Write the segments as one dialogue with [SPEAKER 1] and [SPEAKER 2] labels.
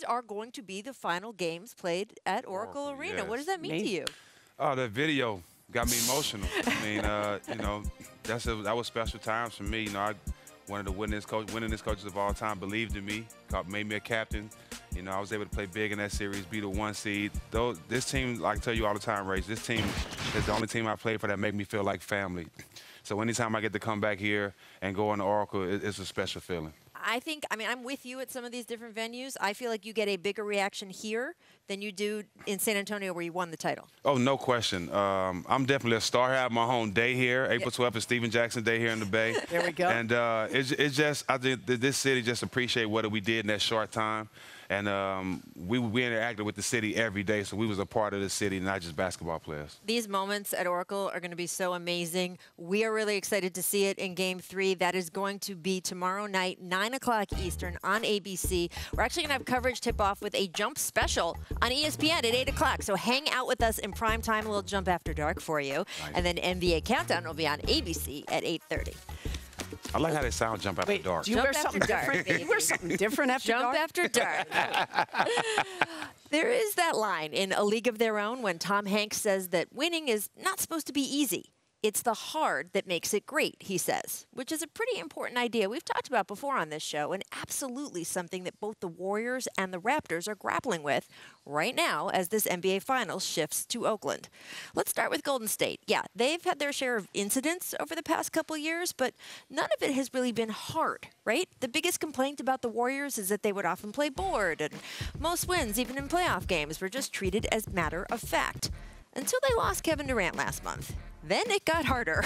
[SPEAKER 1] these are going to be the final games played at Oracle Arena.
[SPEAKER 2] Yes.
[SPEAKER 1] What does that mean to you?
[SPEAKER 2] Oh, that video got me emotional. I mean, you know, that was special times for me. You know, one of the winningest coaches of all time believed in me, made me a captain. You know, I was able to play big in that series, be the 1 seed. Though this team, like I tell you all the time, Rach, this team is the only team I played for that make me feel like family. So anytime I get to come back here and go on the Oracle, it's a special feeling.
[SPEAKER 1] I mean, I'm with you at some of these different venues. I feel like you get a bigger reaction here than you do in San Antonio where you won the title.
[SPEAKER 2] Oh, no question. I'm definitely a star. I have my home day here. April 12th is Stephen Jackson Day here in the Bay.
[SPEAKER 3] There we go.
[SPEAKER 2] And it's just, I think this city just appreciate what we did in that short time. And we interacted with the city every day, so we was a part of the city, not just basketball players.
[SPEAKER 1] These moments at Oracle are going to be so amazing. We are really excited to see it in Game 3. That is going to be tomorrow night, 9 o'clock Eastern on ABC. We're actually going to have coverage tip-off with a jump special on ESPN at 8 o'clock. So hang out with us in prime time, a little jump after dark for you.
[SPEAKER 2] Nice.
[SPEAKER 1] And then NBA Countdown will be on ABC at 8:30.
[SPEAKER 2] I like how they sound, jump after dark.
[SPEAKER 3] Do you wear something different? Do you wear something different after
[SPEAKER 1] Jump
[SPEAKER 3] dark?
[SPEAKER 1] after dark. There is that line in A League of Their Own when Tom Hanks says that winning is not supposed to be easy. It's the hard that makes it great, he says, which is a pretty important idea we've talked about before on this show, and absolutely something that both the Warriors and the Raptors are grappling with right now as this NBA Finals shifts to Oakland. Let's start with Golden State. Yeah, they've had their share of incidents over the past couple years, but none of it has really been hard, right? The biggest complaint about the Warriors is that they would often play bored, and most wins, even in playoff games, were just treated as matter of fact. Until they lost Kevin Durant last month. Then it got harder.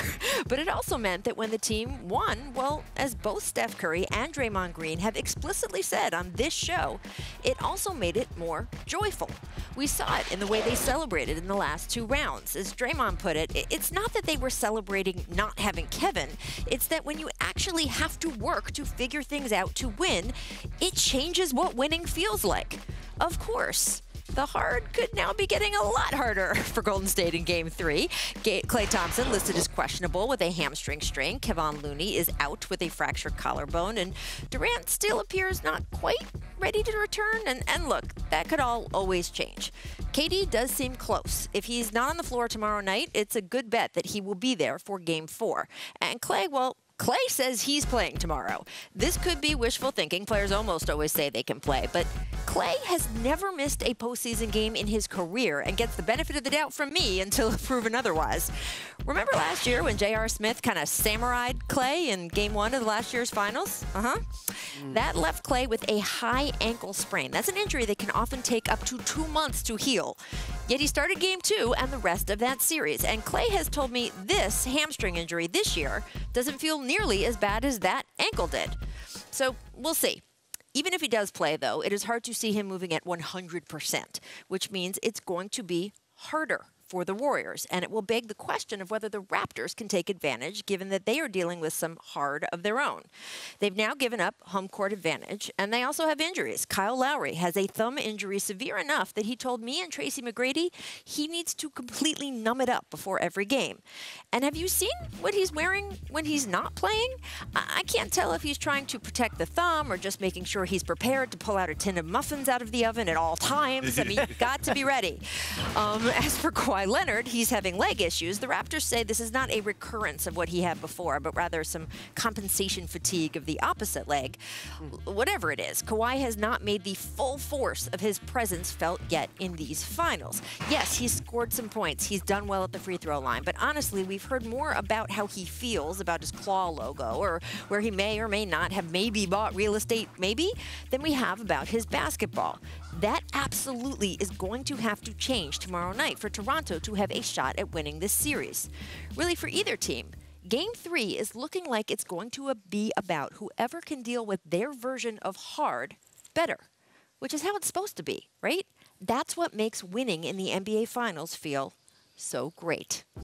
[SPEAKER 1] But it also meant that when the team won, well, as both Steph Curry and Draymond Green have explicitly said on this show, it also made it more joyful. We saw it in the way they celebrated in the last 2 rounds. As Draymond put it, it's not that they were celebrating not having Kevin. It's that when you actually have to work to figure things out to win, it changes what winning feels like. Of course. The hard could now be getting a lot harder for Golden State in Game 3. Klay Thompson listed as questionable with a hamstring strain. Kevon Looney is out with a fractured collarbone. And Durant still appears not quite ready to return. And look, that could all always change. KD does seem close. If he's not on the floor tomorrow night, it's a good bet that he will be there for Game 4. And Klay, well, Klay says he's playing tomorrow. This could be wishful thinking. Players almost always say they can play, but Klay has never missed a postseason game in his career and gets the benefit of the doubt from me until proven otherwise. Remember last year when J.R. Smith kind of samurai'd Klay in Game 1 of the last year's finals? That left Klay with a high ankle sprain. That's an injury that can often take up to 2 months to heal. Yet he started Game 2 and the rest of that series. And Klay has told me this hamstring injury this year doesn't feel nearly as bad as that ankle did. So we'll see. Even if he does play, though, it is hard to see him moving at 100%, which means it's going to be harder for the Warriors, and it will beg the question of whether the Raptors can take advantage, given that they are dealing with some hard of their own. They've now given up home court advantage, and they also have injuries. Kyle Lowry has a thumb injury severe enough that he told me and Tracy McGrady he needs to completely numb it up before every game. And have you seen what he's wearing when he's not playing? I can't tell if he's trying to protect the thumb or just making sure he's prepared to pull out a tin of muffins out of the oven at all times. I mean, you've got to be ready. As for Kawhi Leonard, he's having leg issues. The Raptors say this is not a recurrence of what he had before, but rather some compensation fatigue of the opposite leg. Whatever it is, Kawhi has not made the full force of his presence felt yet in these finals. Yes, he's scored some points. He's done well at the free throw line, but honestly, we've heard more about how he feels about his claw logo or where he may or may not have maybe bought real estate, maybe, than we have about his basketball. That absolutely is going to have to change tomorrow night for Toronto to have a shot at winning this series. Really, for either team, Game 3 is looking like it's going to be about whoever can deal with their version of hard better, which is how it's supposed to be, right? That's what makes winning in the NBA Finals feel so great.